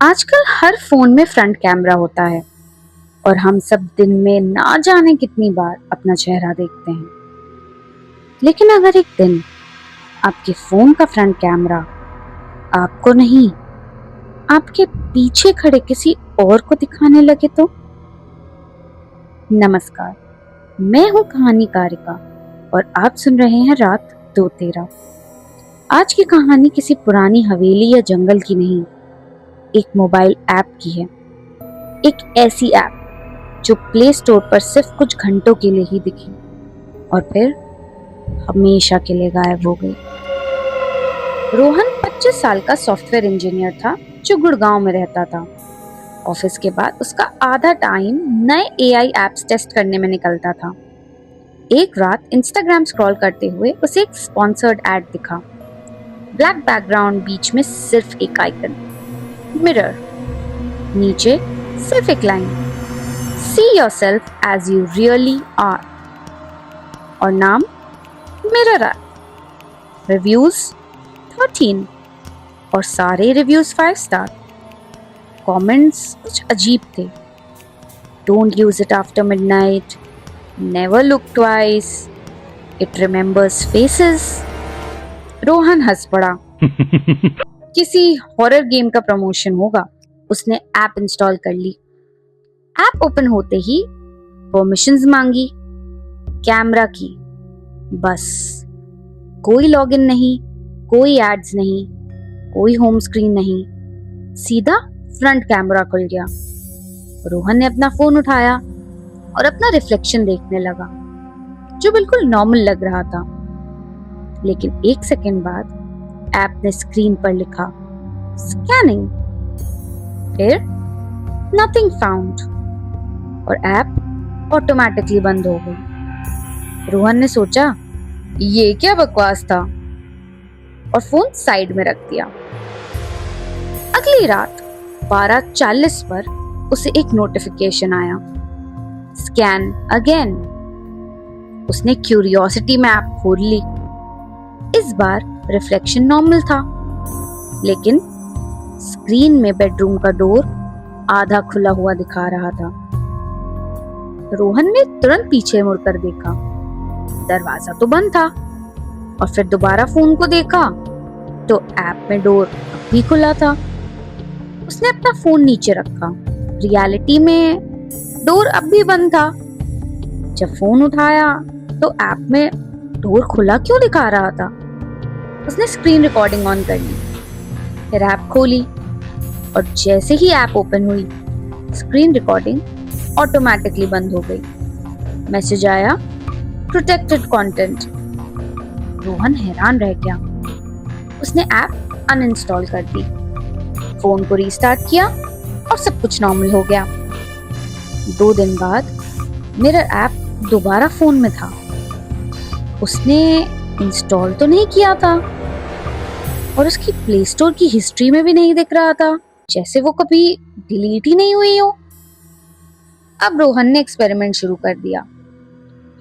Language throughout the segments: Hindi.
आजकल हर फोन में फ्रंट कैमरा होता है और हम सब दिन में ना जाने कितनी बार अपना चेहरा देखते हैं। लेकिन अगर एक दिन आपके फोन का फ्रंट कैमरा आपको नहीं, आपके पीछे खड़े किसी और को दिखाने लगे तो? नमस्कार, मैं हूं कहानीकारिका और आप सुन रहे हैं रात 2:13। आज की कहानी किसी पुरानी हवेली या जंगल की नहीं, एक मोबाइल ऐप की है। एक ऐसी ऐप जो प्ले स्टोर पर सिर्फ कुछ घंटों के लिए ही दिखी और फिर हमेशा के लिए गायब हो गई। रोहन 25 साल का सॉफ्टवेयर इंजीनियर था जो गुड़गांव में रहता था। ऑफिस के बाद उसका आधा टाइम नए एआई एप्स टेस्ट करने में निकलता था। एक रात इंस्टाग्राम स्क्रॉल करते हुए उसे एक स्पॉन्सर्ड एड दिखा। ब्लैक बैकग्राउंड, बीच में सिर्फ एक आइकन, मिरर, नीचे सिर्फ एक line, see yourself as you really are, और नाम मिरर ऐप। रिव्यूज 13 और सारे रिव्यूज 5 स्टार। कमेंट्स कुछ अजीब थे। Don't use it after midnight, never look twice, it remembers faces. Rohan हंस पड़ा। किसी हॉरर गेम का प्रमोशन होगा। उसने ऐप इंस्टॉल कर ली। ऐप ओपन होते ही परमिशंस मांगी, कैमरा की, बस कोई लॉगिन नहीं, कोई एड्स नहीं, कोई होम स्क्रीन नहीं, सीधा फ्रंट कैमरा खुल गया। रोहन ने अपना फोन उठाया और अपना रिफ्लेक्शन देखने लगा जो बिल्कुल नॉर्मल लग रहा था। लेकिन एक सेकंड बाद ऐप ने स्क्रीन पर लिखा स्कैनिंग, फिर नथिंग फाउंड और ऐप ऑटोमेटिकली बंद हो गई। रोहन ने सोचा ये क्या बकवास था और फोन साइड में रख दिया। अगली रात 12:40 पर उसे एक नोटिफिकेशन आया, स्कैन अगेन। उसने क्यूरियोसिटी में ऐप खोल ली। इस बार रिफ्लेक्शन नॉर्मल था, लेकिन स्क्रीन में बेडरूम का डोर आधा खुला हुआ दिखा रहा था। रोहन ने तुरंत पीछे मुड़कर देखा, दरवाजा तो बंद था। और फिर दोबारा फोन को देखा तो ऐप में डोर अब भी खुला था। उसने अपना फोन नीचे रखा। रियलिटी में डोर अब भी बंद था। जब फोन उठाया तो ऐप में डोर खुला क्यों दिखा रहा था? उसने स्क्रीन रिकॉर्डिंग ऑन कर ली, फिर ऐप खोली और जैसे ही ऐप ओपन हुई स्क्रीन रिकॉर्डिंग ऑटोमेटिकली बंद हो गई। मैसेज आया, प्रोटेक्टेड कंटेंट। रोहन हैरान रह गया। उसने ऐप अनइंस्टॉल कर दी, फोन को रीस्टार्ट किया और सब कुछ नॉर्मल हो गया। 2 दिन बाद मिरर ऐप दोबारा फोन में था। उसने इंस्टॉल तो नहीं किया था और उसकी प्ले स्टोर की हिस्ट्री में भी नहीं दिख रहा था, जैसे वो कभी डिलीट ही नहीं हुई हो। अब रोहन ने एक्सपेरिमेंट शुरू कर दिया।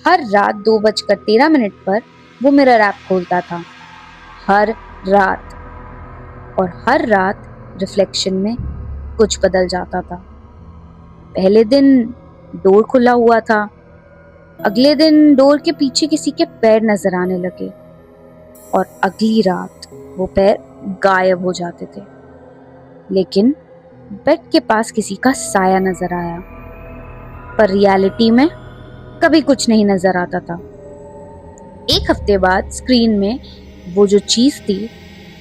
हर रात 2:13 पर वो मिरर ऐप खोलता था, हर रात, और हर रात रिफ्लेक्शन में कुछ बदल जाता था। पहले दिन डोर खुला हुआ था, अगले दिन डोर के पीछे किसी के पैर नजर आने लगे और अगली रात वो पैर गायब हो जाते थे। लेकिन बेड के पास किसी का साया नजर आया, पर रियलिटी में कभी कुछ नहीं नजर आता था। 1 हफ्ते बाद स्क्रीन में वो जो चीज थी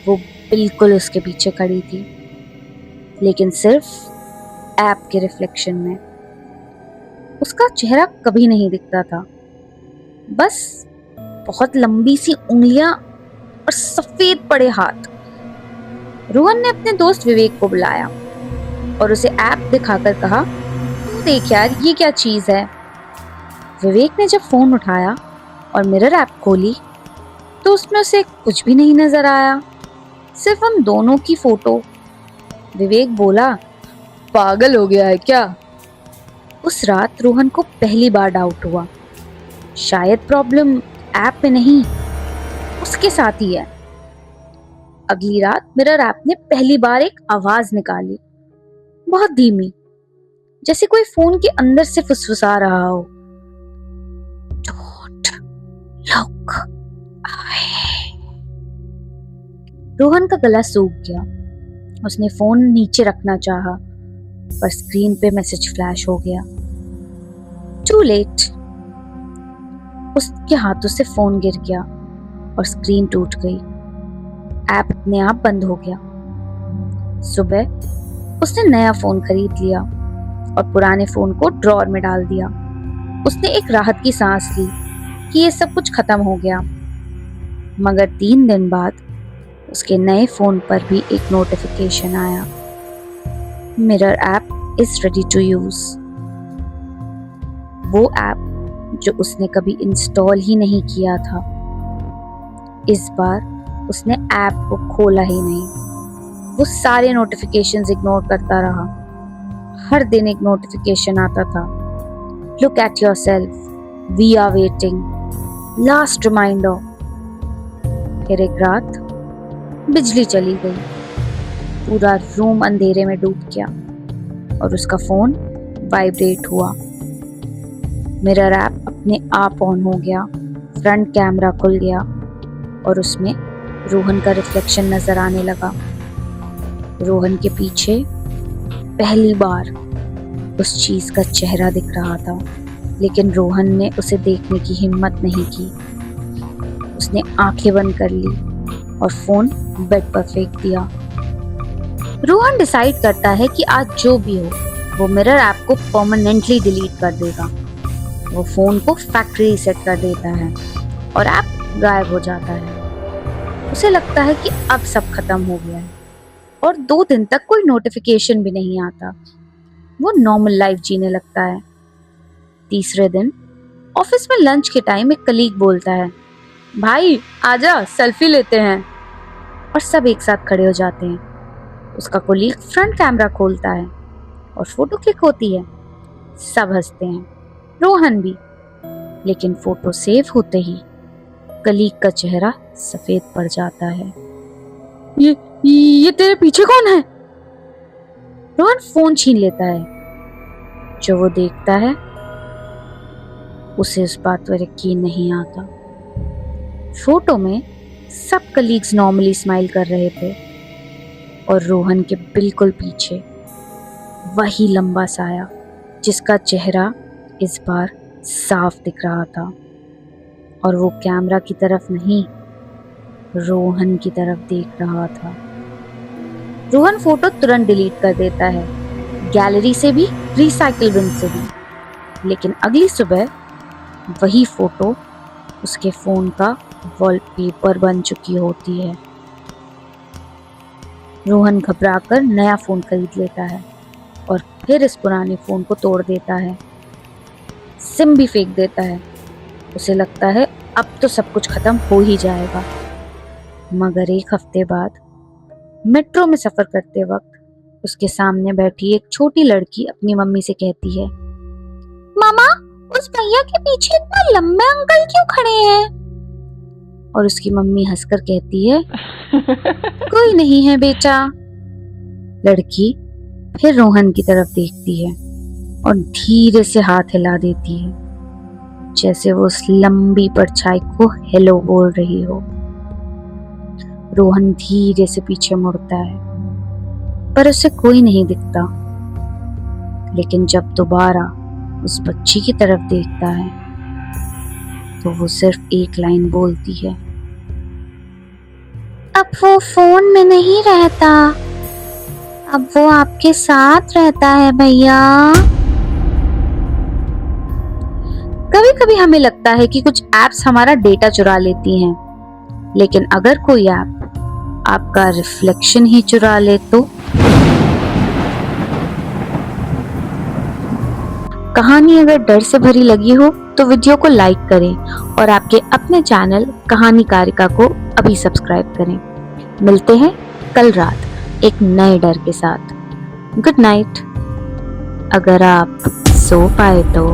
वो बिल्कुल उसके पीछे खड़ी थी, लेकिन सिर्फ ऐप के रिफ्लेक्शन में। उसका चेहरा कभी नहीं दिखता था, बस बहुत लंबी सी उंगलियां और सफेद पड़े हाथ। रोहन ने अपने दोस्त विवेक को बुलाया और उसे ऐप दिखाकर कहा, तू देख यार ये क्या चीज है। विवेक ने जब फोन उठाया और मिरर ऐप खोली तो उसमें उसे कुछ भी नहीं नजर आया, सिर्फ हम दोनों की फोटो। विवेक बोला, पागल हो गया है क्या? उस रात रोहन को पहली बार डाउट हुआ, शायद प्रॉब्लम ऐप में नहीं, उसके साथ ही है। अगली रात मिरर ऐप ने पहली बार एक आवाज निकाली, बहुत धीमी, जैसे कोई फोन के अंदर से फुसफुसा रहा हो, डोंट लुक अवे। रोहन का गला सूख गया। उसने फोन नीचे रखना चाहा, पर स्क्रीन पे मैसेज फ्लैश हो गया। Too late. उसके हाथों से फोन गिर गया और स्क्रीन टूट गई। ऐप अपने आप बंद हो गया। सुबह उसने नया फोन खरीद लिया और पुराने फोन को ड्रॉअर में डाल दिया। उसने एक राहत की सांस ली कि ये सब कुछ खत्म हो गया। मगर 3 दिन बाद उसके नए फोन पर भी एक नोटिफिकेशन आया, mirror app is ready to use. वो ऐप जो उसने कभी इंस्टॉल ही नहीं किया था। इस बार उसने ऐप को खोला ही नहीं। वो सारे नोटिफिकेशंस इग्नोर करता रहा। हर दिन एक नोटिफिकेशन आता था, look at yourself, we are waiting, last reminder. फिर एक रात बिजली चली गई। पूरा रूम अंधेरे में डूब गया और उसका फोन वाइब्रेट हुआ। मिरर ऐप अपने आप ऑन हो गया। फ्रंट कैमरा खुल गया और उसमें रोहन का रिफ्लेक्शन नजर आने लगा। रोहन के पीछे पहली बार उस चीज का चेहरा दिख रहा था, लेकिन रोहन ने उसे देखने की हिम्मत नहीं की। उसने आंखें बंद कर ली और फोन बेड पर फेंक दिया। रोहन डिसाइड करता है कि आज जो भी हो वो मिरर ऐप को परमानेंटली डिलीट कर देगा। वो फोन को फैक्ट्री रीसेट कर देता है और ऐप गायब हो जाता है। उसे लगता है कि अब सब खत्म हो गया है और 2 दिन तक कोई नोटिफिकेशन भी नहीं आता। वो नॉर्मल लाइफ जीने लगता है। तीसरे दिन ऑफिस में लंच के टाइम एक कलीग बोलता है, भाई आजा सेल्फी लेते हैं। और सब एक साथ खड़े हो जाते हैं। उसका कोलीग फ्रंट कैमरा खोलता है और फोटो क्लिक होती है। सब हंसते हैं, रोहन भी। लेकिन फोटो सेव होते ही कलीग का चेहरा सफेद पड़ जाता है। ये तेरे पीछे कौन है? रोहन फोन छीन लेता है। जो वो देखता है उसे इस बात पर यकीन नहीं आता। फोटो में सब कलीग्स नॉर्मली स्माइल कर रहे थे और रोहन के बिल्कुल पीछे वही लंबा साया जिसका चेहरा इस बार साफ दिख रहा था। और वो कैमरा की तरफ नहीं, रोहन की तरफ देख रहा था। रोहन फोटो तुरंत डिलीट कर देता है, गैलरी से भी, रिसाइकिल बिन से भी। लेकिन अगली सुबह वही फोटो उसके फोन का वॉलपेपर बन चुकी होती है। रोहन घबराकर नया फोन खरीद लेता है और फिर इस पुराने फोन को तोड़ देता है। सिम भी फेंक देता है। उसे लगता है अब तो सब कुछ खत्म हो ही जाएगा। मगर 1 हफ्ते बाद मेट्रो में सफर करते वक्त उसके सामने बैठी एक छोटी लड़की अपनी मम्मी से कहती है, मामा उस भैया के पीछे इतना लंबे अंकल क्यों खड़े हैं? और उसकी मम्मी हंसकर कहती है, कोई नहीं है बेटा। लड़की फिर रोहन की तरफ देखती है और धीरे से हाथ हिला देती है, जैसे वो उस लंबी परछाई को हेलो बोल रही हो। रोहन धीरे से पीछे मुड़ता है, पर उसे कोई नहीं दिखता। लेकिन जब दोबारा उस बच्ची की तरफ देखता है तो वो सिर्फ एक लाइन बोलती है, अब वो फोन में नहीं रहता, अब वो आपके साथ रहता है भैया। कभी कभी हमें लगता है कि कुछ एप्स हमारा डेटा चुरा लेती हैं, लेकिन अगर कोई ऐप आपका रिफ्लेक्शन ही चुरा ले तो? कहानी अगर डर से भरी लगी हो तो वीडियो को लाइक करें और आपके अपने चैनल कहानी कारिका को अभी सब्सक्राइब करें। मिलते हैं कल रात एक नए डर के साथ। Good night. अगर आप सो पाए तो